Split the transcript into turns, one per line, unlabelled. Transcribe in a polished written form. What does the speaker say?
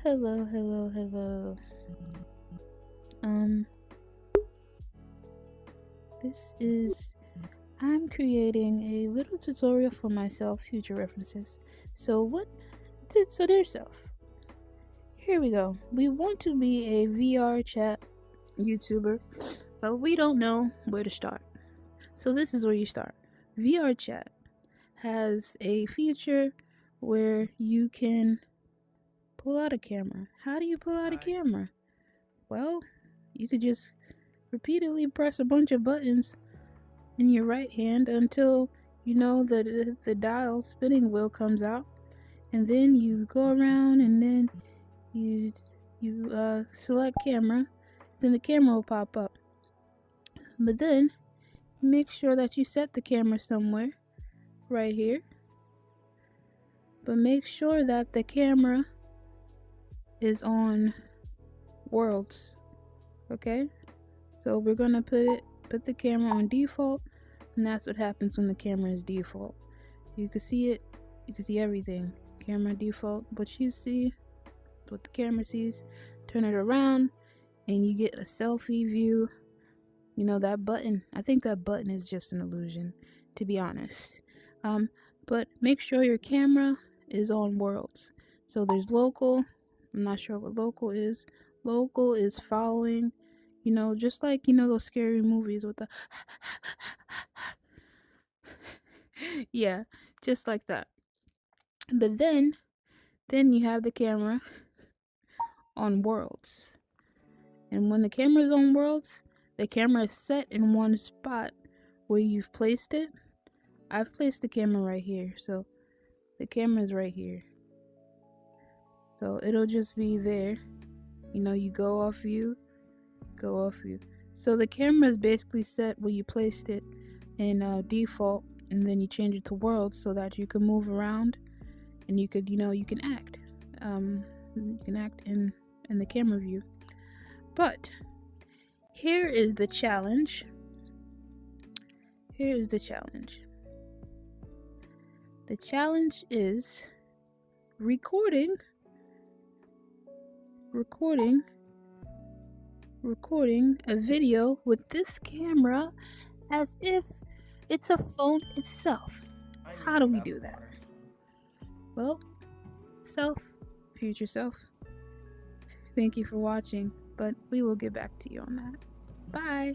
Hello. Um, I'm creating a little tutorial for myself, future references. So dear self, here we go. We want to be a VR chat YouTuber, but we don't know where to start. So this is where you start. VR chat has a feature where you can pull out a camera. How do you pull out a camera? Well, you could just repeatedly press a bunch of buttons in your right hand until you know that the dial spinning wheel comes out, and then you go around and then you select camera, then the camera will pop up. But then you make sure that you set the camera somewhere right here, but make sure that the camera is on worlds. Okay, so we're gonna put the camera on default, and that's what happens when the camera is default. You can see it, you can see everything. Camera default, what you see, what the camera sees. Turn it around and you get a selfie view. You know, that button, I think that button is just an illusion, to be honest. But make sure your camera is on worlds. So there's local, I'm not sure what local is. Local is following, you know, just like, you know, those scary movies with the yeah, just like that. But then you have the camera on worlds. And when the camera is on worlds, the camera is set in one spot where you've placed it. I've placed the camera right here, so the camera is right here. So it'll just be there. You know, you go off view. So the camera is basically set where you placed it in default, and then you change it to worlds so that you can move around and you could, you know, you can act. You can act in the camera view. But here is the challenge. The challenge is recording a video with this camera as if it's a phone itself. How do we do that? Well, future self, thank you for watching, but we will get back to you on that. Bye.